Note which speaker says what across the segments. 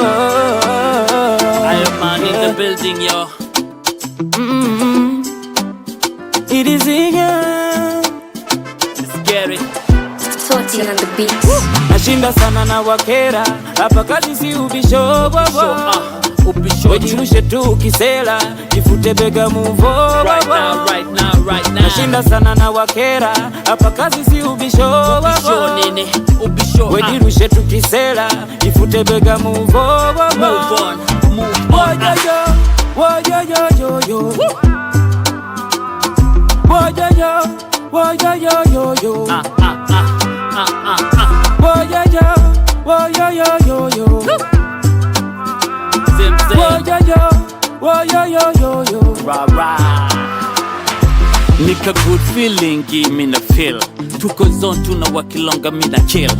Speaker 1: I am man in the building, yo.
Speaker 2: It is here.
Speaker 1: It's scary.
Speaker 3: Sorting on the beats.
Speaker 2: Nashinda sana na wakera, hapa kazi si ubisho. Wejirushe tu kisela, jifute bega move on.
Speaker 1: Right now, right now, right now.
Speaker 2: Nashinda sana na wakera, hapa kazi si ubisho.
Speaker 1: Ubisho nini? Ubisho.
Speaker 2: Wejirushe tu kisela, jifute bega move on.
Speaker 1: Move on, move on.
Speaker 2: Woyo yo yo yo. Woyo yo, woyo yo yo yo. Woyo yo, woyo yo yo yo.
Speaker 1: Zim zim.
Speaker 2: Woyo yo yo.
Speaker 1: Rah rah. Nika good feeling, give me the feel. Tuko zone tunawakilonga mina kill.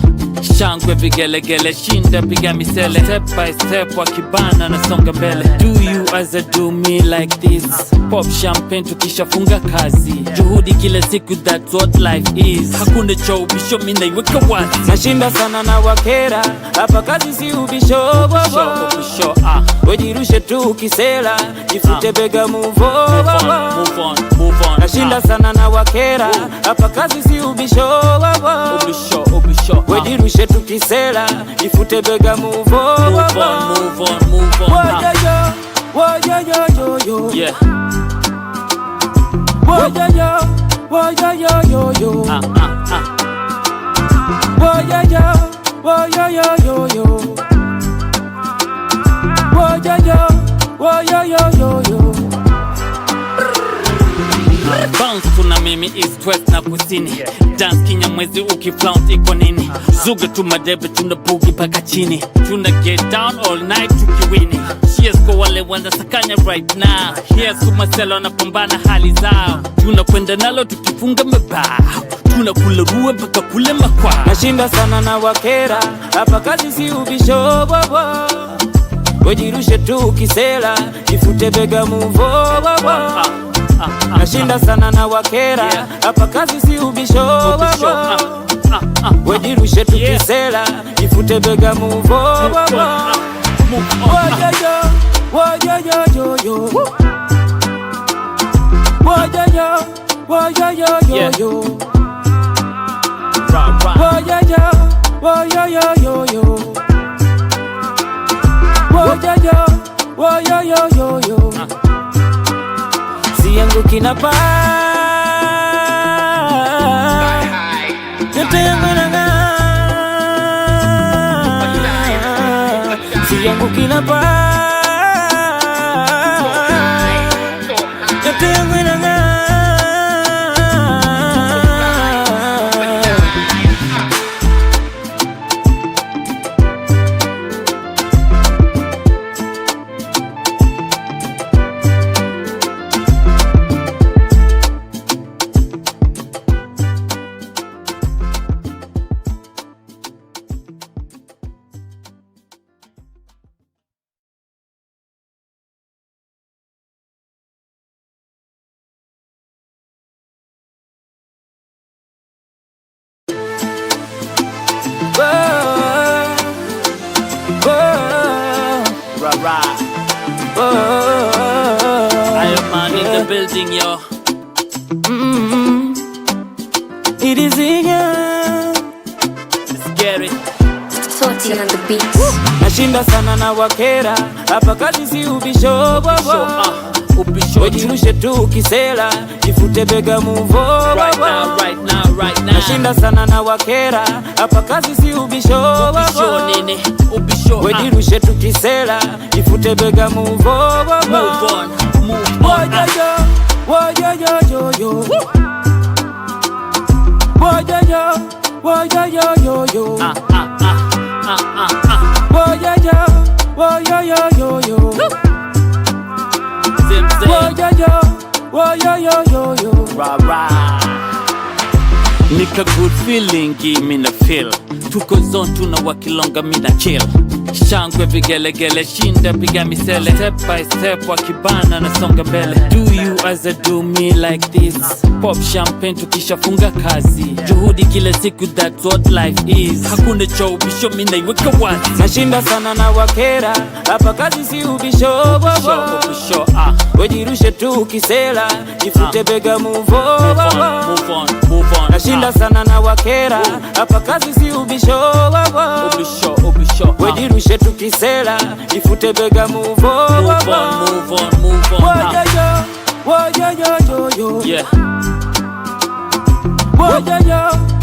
Speaker 1: Shangwe vigelegele, shinda piga misele. Step by step wakibana na songa mbele. Do you as I do me like this? Pop champagne tukishafunga kazi. Juhudi kila siku, that's what life is. Hakuna cha ubisho, mina iweka wazi.
Speaker 2: Nashinda sana na wakera, hapa kazi si ubisho.
Speaker 1: Ubisho,
Speaker 2: wejirushe tu kisela, jifute bega move on.
Speaker 1: Move on, move on.
Speaker 2: Nashinda sana na wakera, hapa kazi si ubisho.
Speaker 1: Ubisho, ubisho.
Speaker 2: Wejirushe tu kisela, jifute bega move on.
Speaker 1: Move on, move on, move on.
Speaker 2: Woyo yo.
Speaker 1: Yeah.
Speaker 2: Woyo yo yo. Woyo yo.
Speaker 1: Bounce tuna mimi east west na kusini. Dance kinyamwezi ukiflount iko nini? Zuga tu madebe tuna boogie paka chini. Tuna get down all night tukiwini. Cheers kwa wale wanda sakanya right now. Here's Sumaselo wanapambana hali zao. Tuna kwenda nalo tukifunga mabao. Tuna kula ruwe mpaka kule makwa.
Speaker 2: Nashinda sana na wakera, hapa kazi si ubisho. Wejirushe tu kisela, jifute bega move on. Nashinda sana na wakera, hapa kazi si ubisho. Wejirushe tu kisela, jifute bega move on. Woyo yo. Woyo yo. Woyo yo. Si yangu kinapa, yote yangu inang'aa. Si yangu kinapa, yote yangu inang'aa.
Speaker 1: I am man in the building, yo.
Speaker 2: It is here.
Speaker 1: It's scary.
Speaker 3: Sorting on the beats.
Speaker 2: Nashinda sana na wakera, hapa kazi si ubisho.
Speaker 1: Ubisho.
Speaker 2: Wejirushe tu kisela, jifute bega move on.
Speaker 1: Right now, right now, right now.
Speaker 2: Nashinda sana na wakera, hapa kazi si ubisho.
Speaker 1: Ubisho nini? Ubisho.
Speaker 2: Wejirushe tu kisela, jifute bega move on.
Speaker 1: Move on, move on.
Speaker 2: Woyo yo. Woyo yo. Woyo yo.
Speaker 1: Zim zim.
Speaker 2: Woyo yo.
Speaker 1: Rah rah. Nika good feeling, give me the feel. Tuko zone tunawakilonga mina kill. shangwe vigelegele, shinda piga misele, step by step wakibana na songa mbele. Do you as I do me like this, pop champagne tukishafunga kazi, juhudi kila siku, that's what life is. Hakuna cha ubisho, mimi naiweka wazi.
Speaker 2: Nashinda sana na wakera, hapa kazi si ubisho.
Speaker 1: Ubisho,
Speaker 2: wejirushe tu ukisela, jifute bega, move on. Nashinda sana na wakera, hapa kazi si ubisho.
Speaker 1: Ubisho,
Speaker 2: wejirushe tu ukisela, jifute bega, move on. Woyo.
Speaker 1: Yeah.
Speaker 2: Woyo.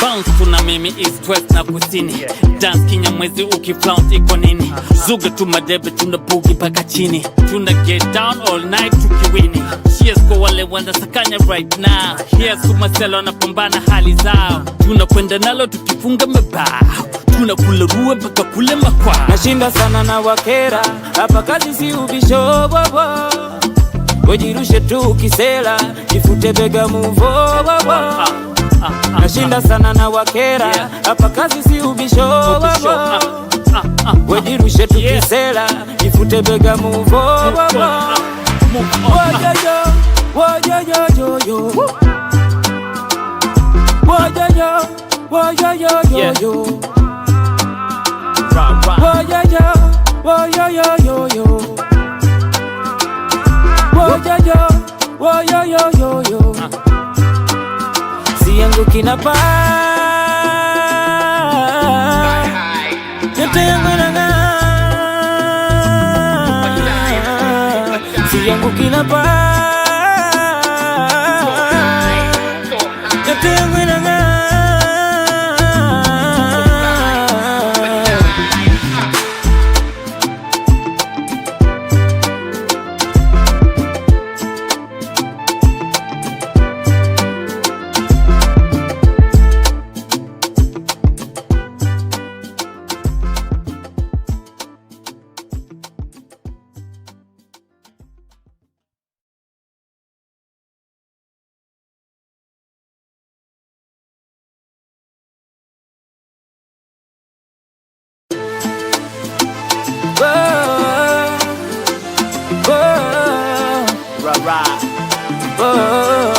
Speaker 1: Bounce kuna mimi east west na kusini, dance Kinyamwezi ukiflount iko nini, zuga tu madebe tuna boogie paka chini, tuna get down all night tukiwini. Cheers kwa wale wanda sakanya right now, here's Sumaselo wanapambana hali zao, tunakwenda nalo tukifunga mabao, tunakula ruwe mpaka kule makwa.
Speaker 2: Nashinda sana na wakera, hapa kazi si ubisho. Wejirushe tu ukisela, jifute bega, move on. Nashinda sana na wakera, hapa kazi si ubisho. Wejirushe tu ukisela, jifute bega, move on. Si yangu kinapa, yote yangu inang'aa. Si yangu kinapa, yote yangu inang'aa.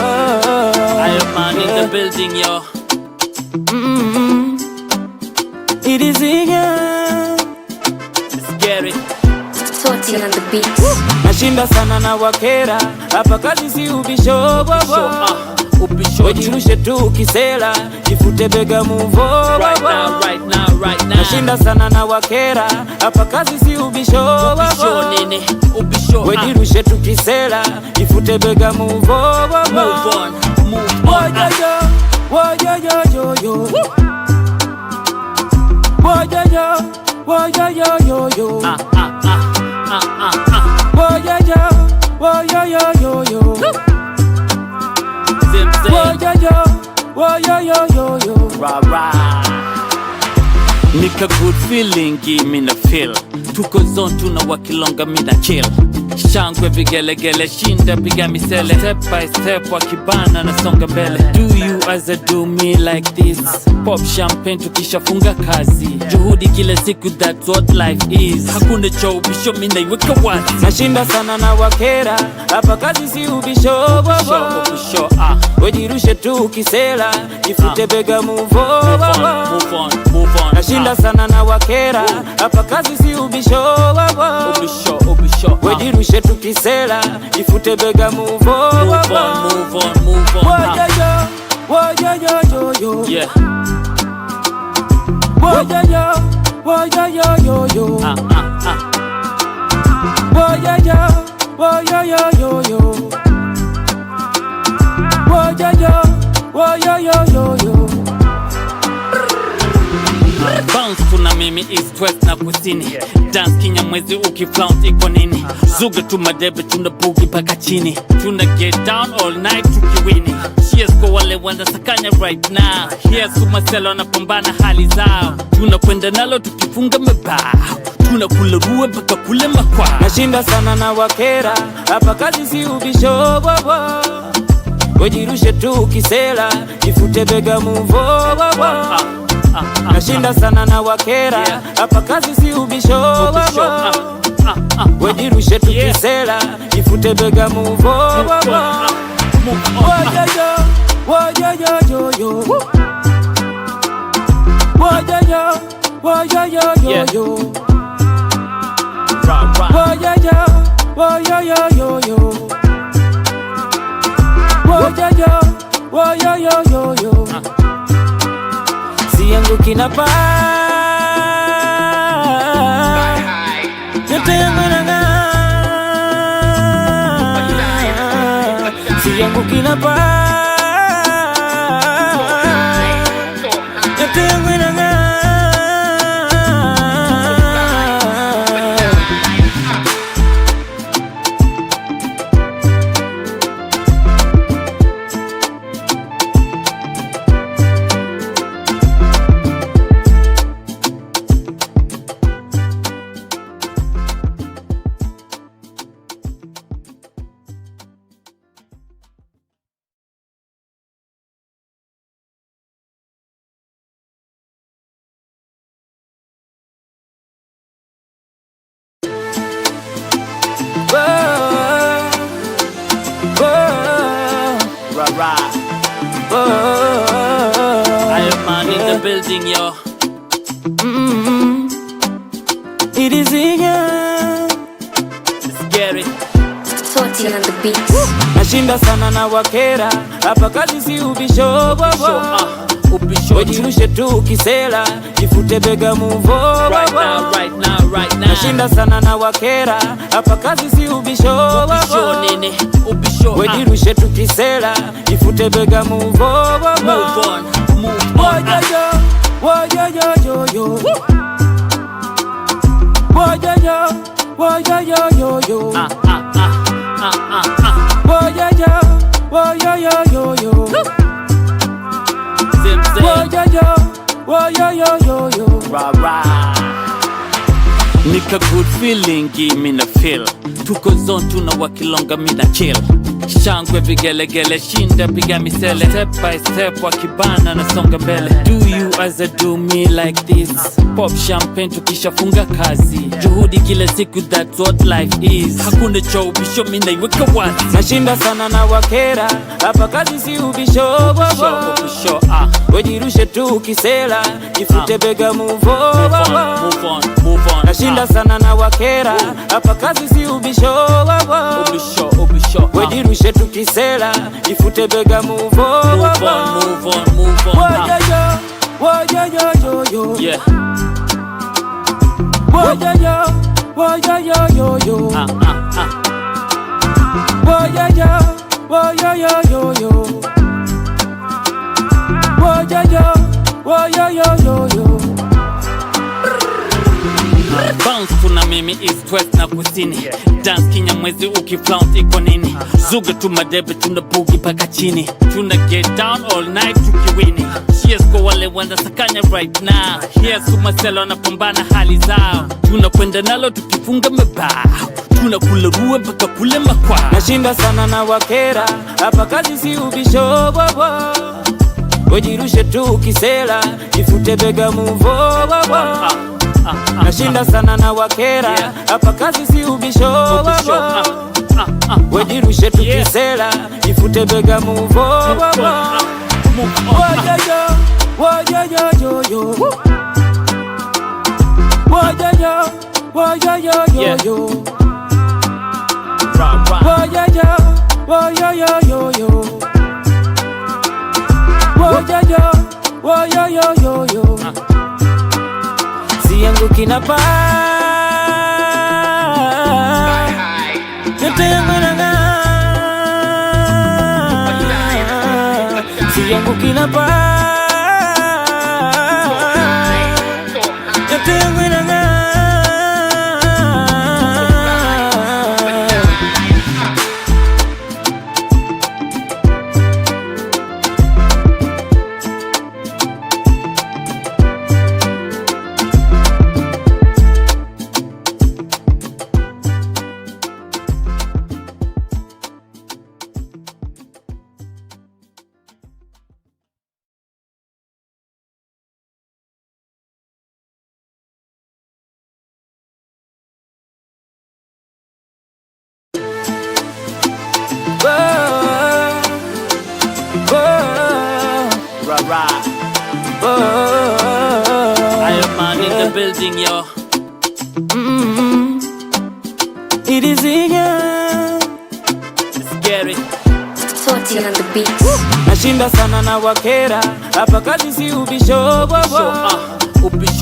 Speaker 1: Iron Man in the building, yo.
Speaker 2: It is here.
Speaker 1: It's scary.
Speaker 3: Sorting on the beats.
Speaker 2: Nashinda sana na wakera, hapa kazi si ubisho.
Speaker 1: Ubisho,
Speaker 2: wejirushe tu ukisela, jifute bega, move on.
Speaker 1: right now.
Speaker 2: Nashinda sana na wakera, hapa kazi si ubisho.
Speaker 1: Ubisho nini? Ubisho,
Speaker 2: wejirushe tu ukisela, jifute bega, move on.
Speaker 1: Nika good feeling, give me the feel. Tuko zone tuna wakilonga mina kill. Shangwe vigelegele, shinda piga misele, step by step wakibana na songa mbele. Do you as I do me like this, pop champagne tukishafunga kazi, juhudi kila siku, that's what life is. Hakuna cha ubisho, mimi naiweka wazi.
Speaker 2: Nashinda sana na wakera, hapa kazi si ubisho. Wejirushe tu ukisela, jifute bega, move on. Nashinda sana na wakera, hapa kazi si ubisho. Wejirushe tu ukisela, jifute bega, move on.
Speaker 1: Yeah. Bounce kuna mimi east west na kusini, dance Kinyamwezi ukiflount iko nini, zuga tu madebe tuna boogie paka chini, tuna get down all night tukiwini. Cheers kwa wale wanda sakanya right now, here's Sumaselo wanapambana hali zao, tunakwenda nalo tukifunga mabao, tunakula ruwe mpaka kule makwa.
Speaker 2: Nashinda sana na wakera, hapa kazi si ubisho bobo. Wejirushe tu kisela, jifute bega muvo bobo. Nashinda sana na wakera, hapa kazi si ubisho bobo. Wejirushe tu kisela, jifute bega muvo bobo. Woyoyo, woyoyo, woyoyo, woyoyo, woyoyo, woyoyo, woyoyo, si yangu kinapa, yote yangu nanga, si yangu kinapa, yote yangu nanga.
Speaker 1: Iron Man in the building, yo.
Speaker 2: It is in ya.
Speaker 1: Let's get it.
Speaker 3: Sorting on the beats.
Speaker 2: Nashinda sana na wakera, hapa kazi si ubisho bobo. Wejirushe tu kisela, jifute bega muvo bobo.
Speaker 1: Right now.
Speaker 2: Nashinda sana na wakera, hapa kazi si ubisho bobo.
Speaker 1: Nene, ubisho.
Speaker 2: Wejirushe tu kisela, jifute bega muvo bobo.
Speaker 1: Move on.
Speaker 2: Woyoyo, woyoyo, woyoyo, woyoyo, woyoyo, woyoyo,
Speaker 1: Nika good feeling, me na feel. Tuko zone tuna wakilonga mina chill. Shangwe vigelegele shinda piga misele. Step by step wakibana na songa mbele. Do you as I do me like this. Pop champagne tukishafunga kazi. Juhudi kila siku, that's what life is. Hakuna cha ubisho mina iweka wazi.
Speaker 2: Nashinda sana na wakera, hapa kazi si ubisho bobo. Wejirushe tu kisela, jifute bega muvo bobo.
Speaker 1: Move on.
Speaker 2: Nashinda sana na wakera, hapa kazi si ubisho bobo.
Speaker 1: Ubisho.
Speaker 2: Wejirushe tu kisela, jifute bega muvo bobo.
Speaker 1: Move on.
Speaker 2: Woyoyo,
Speaker 1: Yeah.
Speaker 2: woyoyo, woyoyo, woyoyo.
Speaker 1: Bounce tuna mimi east west na kusini. Dance kinyamwezi ukiflout iko nini. Zuga tu madebe tuna boogie paka chini. Tuna get down all night tukiwini. Cheers kwa wale wanasakanya right now. Here's kumaselo na pambana hali zao. Tunakwenda nalo tukifunga mabao. Tunakula ruwe mpaka kule makwa.
Speaker 2: Nashinda sana na wakera, hapa kazi si ubisho bobo. Wejirushe tu kisela, jifute bega muvo bobo. Nashinda sana na wakera, hapa kazi si ubisho bobo. Wejirushe tu kisela, jifute bega muvo bobo. Woyoyo, woyoyo, woyoyo, woyoyo, si yangu kinapa, yote yangu nanga, si yangu kinapa, yote yangu nanga.
Speaker 1: Iron Man in the building, yo.
Speaker 2: It is here.
Speaker 1: Scary.
Speaker 3: Toti on the beats.
Speaker 2: Nashinda sana na wakera, hapa kazi si ubisho bobo.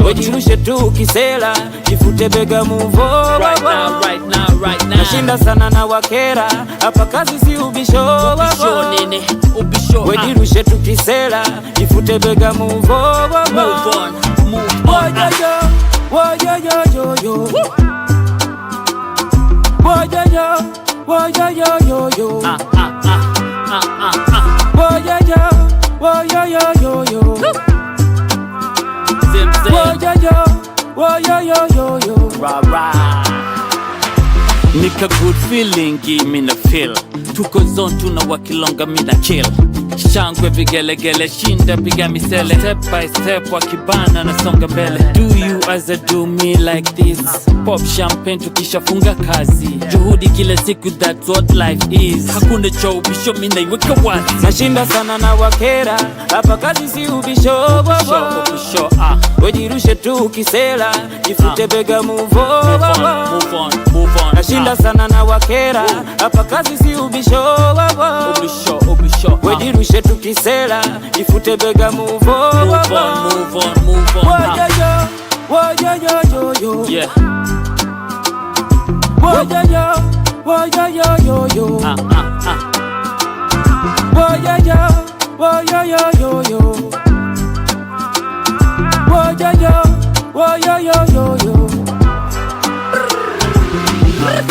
Speaker 2: Wejirushe tu kisela, jifute bega muvo.
Speaker 1: Right now, right now, right now.
Speaker 2: Nashinda sana na wakera, hapa kazi si ubisho
Speaker 1: Ubisho nini? Ubisho.
Speaker 2: Wejirushe tu kisela, jifute bega muvo.
Speaker 1: Move on, move on.
Speaker 2: Woyoyoyoyoyo. Woyoyoyoyoyo. Woyoyoyoyoyo.
Speaker 1: Zip, zip.
Speaker 2: Woyoyoyoyoyo.
Speaker 1: Nika good feeling, mina feel. Tuko zone tunawakilonga mina kill. Shangwe vigelegele, shinda piga misele. Step by step wakibana na songa mbele. Do you as I do me like this? Pop champagne tukishafunga kazi. Juhudi kila siku, that's what life is. Hakuna cha ubisho, mina iweka wazi.
Speaker 2: Nashinda sana na wakera, hapa kazi si ubisho bobo.
Speaker 1: Ubisho,
Speaker 2: Wejirushe tu kisela, jifute bega muvo.
Speaker 1: Move on, move on, move on.
Speaker 2: Nashinda sana na wakera, hapa kazi si ubisho bobo.
Speaker 1: Ubisho, ubisho.
Speaker 2: Wejirushe tu kisela, jifute bega muvo.
Speaker 1: Move on, move on, move on.
Speaker 2: Woyoyoyoyoyo.
Speaker 1: Yeah.
Speaker 2: Woyoyoyoyoyo. Woyoyoyoyoyo. Woyoyoyoyoyo.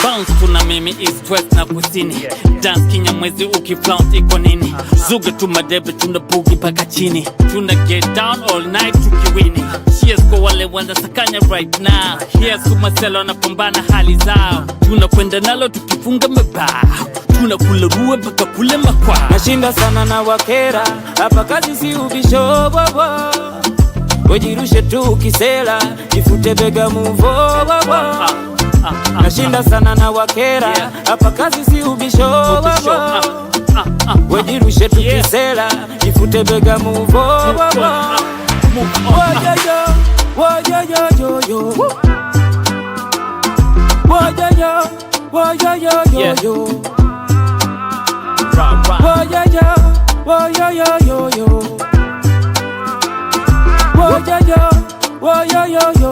Speaker 1: Bounce tuna mimi east west na kusini. Dance kinyamwezi ukiflout iko nini? Zuga tu madebe tuna boogie paka chini. Tuna get down all night tukiwini. Cheers kwa wale wanasakanya right now. Here's kumaselo na pambana hali zao. Tunakwenda nalo tukifunga mabao. Tunakula ruwe mpaka kule makwa.
Speaker 2: Nashinda sana na wakera, hapa kazi si ubisho bobo. Wejirushe tu kisela, jifute bega muvo bobo. Nashinda sana na wakera, hapa kazi si ubisho bobo. Wejirushe tu kisela, jifute bega muvo bobo. Woyoyoyoyoyo. Woyoyoyoyoyo. Woyoyoyoyoyo. Woyoyoyoyoyo.